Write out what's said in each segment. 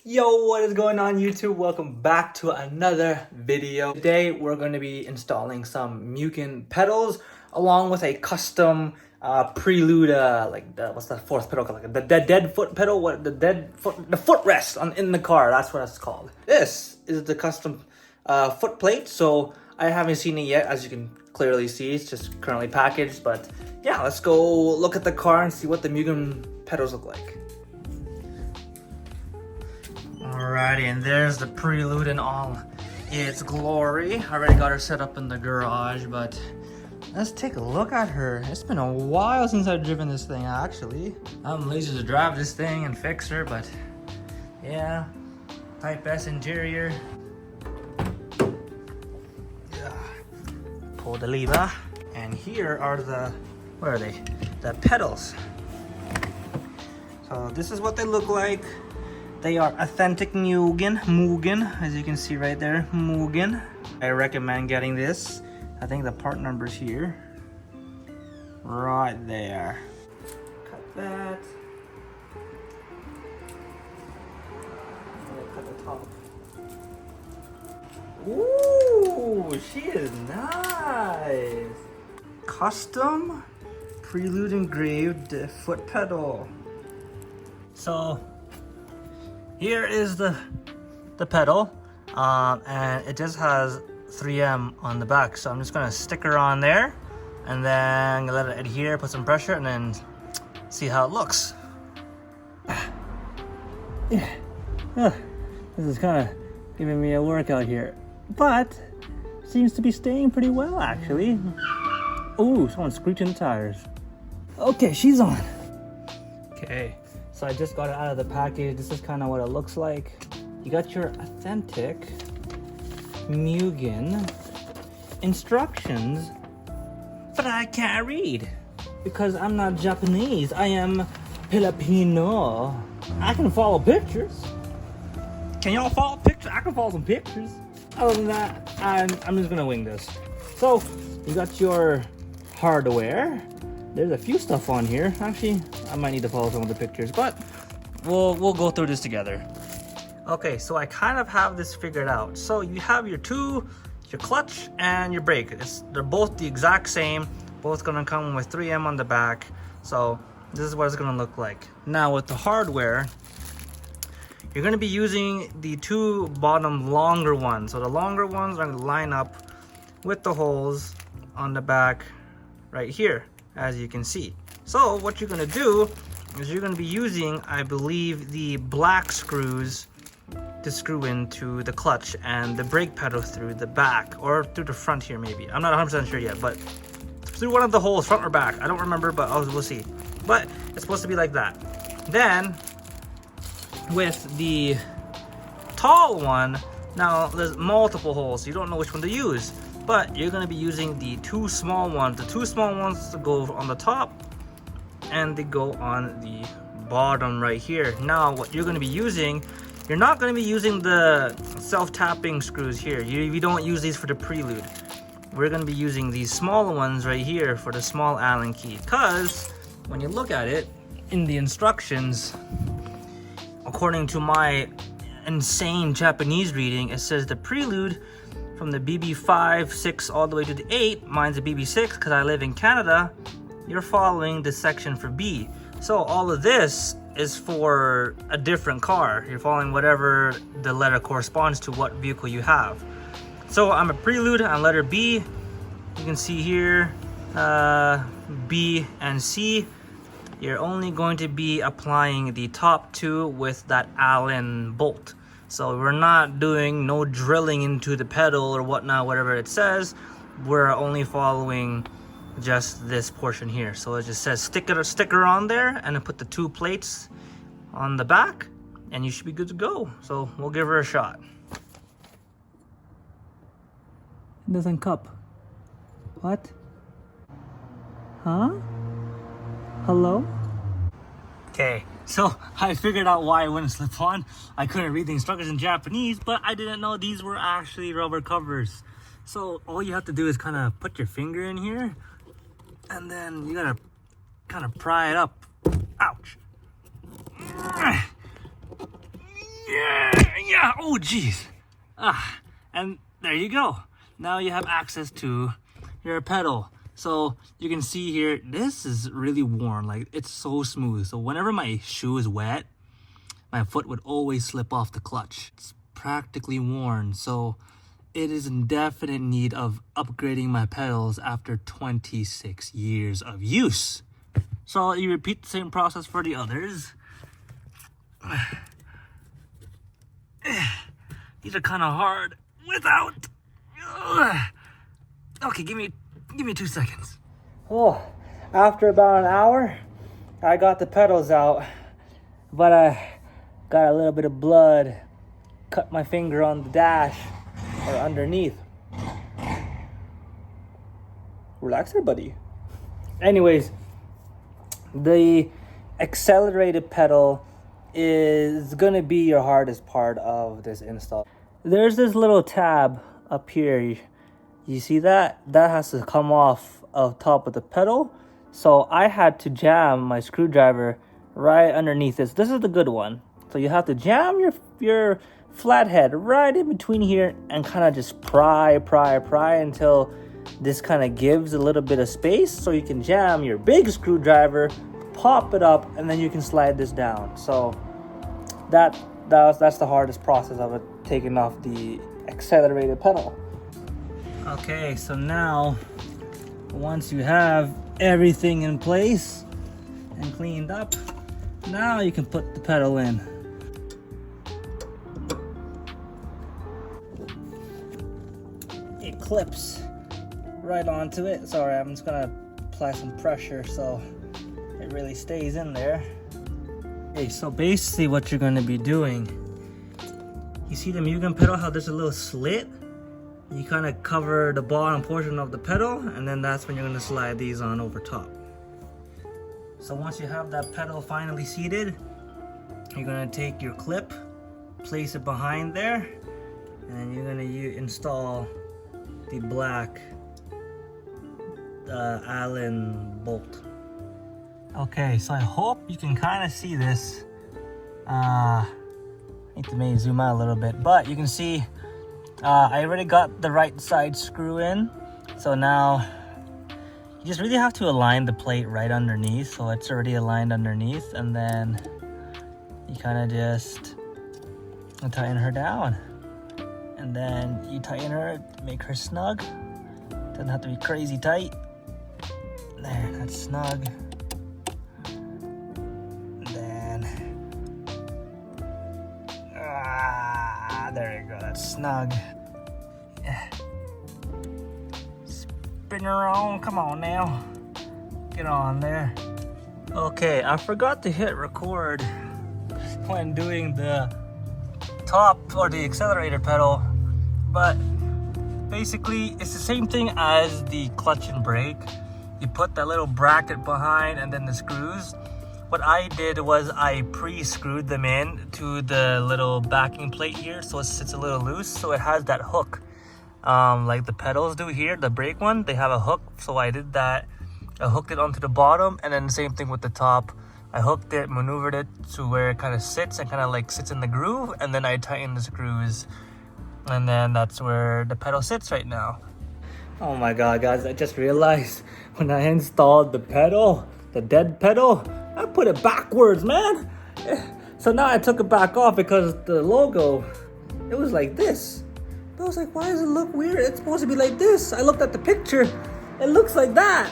Yo, what is going on YouTube? Welcome back to another video. Today we're going to be installing some Mugen pedals along with a custom Prelude, what's the fourth pedal called? Like the dead foot pedal, the footrest in the car, that's what it's called. This is the custom foot plate, so I haven't seen it yet, as you can clearly see. It's just currently packaged, but yeah, let's go look at the car and see what the Mugen pedals look like. Alrighty, and there's the Prelude in all its glory. I already got her set up in the garage, but let's take a look at her. It's been a while since I've driven this thing, actually. I'm lazy to drive this thing and fix her, but yeah. Type S interior. Yeah. Pull the lever. And here are what are they? The pedals. So this is what they look like. They are authentic Mugen, as you can see right there, Mugen. I recommend getting this. I think the part number's here. Right there. Cut that. Cut the top. Ooh, she is nice. Custom Prelude engraved foot pedal. So here is the pedal, and it just has 3M on the back, so I'm just gonna stick her on there and then let it adhere, put some pressure, and then see how it looks. Yeah, this is kind of giving me a workout here, but seems to be staying pretty well, actually. Ooh, someone's screeching the tires. Okay, she's on. Okay. So I just got it out of the package. This is kind of what it looks like. You got your authentic Mugen instructions, but I can't read because I'm not Japanese. I am Filipino. I can follow pictures. Can y'all follow pictures? I can follow some pictures. Other than that, I'm just gonna wing this. So you got your hardware. There's a few stuff on here. Actually, I might need to follow some of the pictures, but we'll go through this together. Okay, so I kind of have this figured out. So you have your clutch and your brake. They're both the exact same. Both gonna come with 3M on the back. So this is what it's gonna look like. Now with the hardware, you're gonna be using the two bottom longer ones. So the longer ones are gonna line up with the holes on the back right here, as you can see. So what you're gonna do is you're gonna be using, I believe, the black screws to screw into the clutch and the brake pedal through the back, or through the front here maybe. I'm not 100% sure yet, but through one of the holes, front or back. I don't remember, but we'll see. But it's supposed to be like that. Then, with the tall one, now there's multiple holes, so you don't know which one to use. But you're gonna be using the two small ones. The two small ones to go on the top, and they go on the bottom right here. Now, what you're gonna be using, you're not gonna be using the self-tapping screws here. You don't use these for the Prelude. We're gonna be using these small ones right here for the small Allen key. Cause when you look at it in the instructions, according to my insane Japanese reading, it says the Prelude from the BB5, 6, all the way to the 8, mine's a BB6 because I live in Canada, you're following the section for B. So all of this is for a different car. You're following whatever the letter corresponds to what vehicle you have. So I'm a Prelude on letter B. You can see here, B and C. You're only going to be applying the top two with that Allen bolt. So we're not doing no drilling into the pedal or whatnot, whatever it says. We're only following just this portion here. So it just says sticker on there, and then put the two plates on the back, and you should be good to go. So we'll give her a shot. It doesn't cup. What? Huh? Hello? Okay, so I figured out why it wouldn't slip on. I couldn't read the instructions in Japanese, but I didn't know these were actually rubber covers. So all you have to do is kind of put your finger in here, and then you gotta kind of pry it up. Ouch. Yeah. Oh, geez. And there you go. Now you have access to your pedal. So you can see here, this is really worn. Like, it's so smooth. So whenever my shoe is wet, my foot would always slip off the clutch. It's practically worn. So it is in definite need of upgrading my pedals after 26 years of use. So you repeat the same process for the others. These are kind of hard without. Okay, give me 2 seconds. Oh, after about an hour, I got the pedals out, but I got a little bit of blood, cut my finger on the dash or underneath. Relax there, buddy. Anyways, the accelerated pedal is gonna be your hardest part of this install. There's this little tab up here. You see that? That has to come off of top of the pedal. So I had to jam my screwdriver right underneath this. This is the good one. So you have to jam your flathead right in between here and kind of just pry until this kind of gives a little bit of space, so you can jam your big screwdriver, pop it up, and then you can slide this down. So that's the hardest process of it, taking off the accelerated pedal. Okay, so now once you have everything in place and cleaned up, now you can put the pedal in. It clips right onto it. Sorry, I'm just gonna apply some pressure so it really stays in there. Okay, so basically what you're gonna be doing, you see the Mugen pedal, how there's a little slit? You kind of cover the bottom portion of the pedal, and then that's when you're gonna slide these on over top. So once you have that pedal finally seated, you're gonna take your clip, place it behind there, and then you're gonna install the black Allen bolt. Okay, so I hope you can kind of see this. I need to maybe zoom out a little bit, but you can see I already got the right side screw in. So now you just really have to align the plate right underneath, so it's already aligned underneath, and then you kind of just tighten her down, and then you tighten her to make her snug. Doesn't have to be crazy tight. There, that's snug. And then there you go, that's snug. Yeah. Spin her on, come on now. Get on there. Okay, I forgot to hit record when doing the top or the accelerator pedal, but basically it's the same thing as the clutch and brake. You put that little bracket behind and then the screws. What I did was I pre-screwed them in to the little backing plate here, so it sits a little loose, so it has that hook. Like the pedals do here, the brake one, they have a hook, so I did that. I hooked it onto the bottom, and then the same thing with the top. I hooked it, maneuvered it to where it kind of sits and kind of like sits in the groove, and then I tightened the screws, and then that's where the pedal sits right now. Oh my god, guys, I just realized when I installed the pedal, the dead pedal, I put it backwards, man. So now I took it back off because the logo, it was like this. I was like, why does it look weird? It's supposed to be like this. I looked at the picture, it looks like that.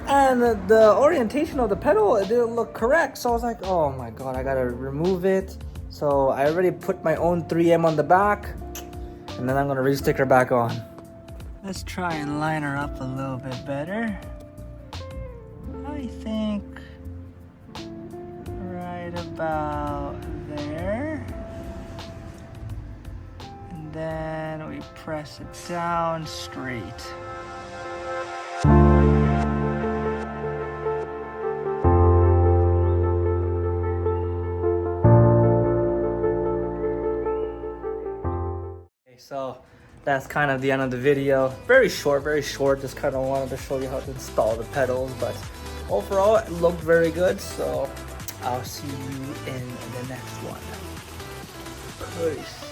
And the orientation of the pedal, it didn't look correct. So I was like, oh my god, I gotta remove it. So I already put my own 3M on the back, and then I'm gonna re-stick her back on. Let's try and line her up a little bit better. I think right about there. And then we press it down straight. So that's kind of the end of the video. Very short, just kind of wanted to show you how to install the pedals, but overall it looked very good. So I'll see you in the next one. Peace.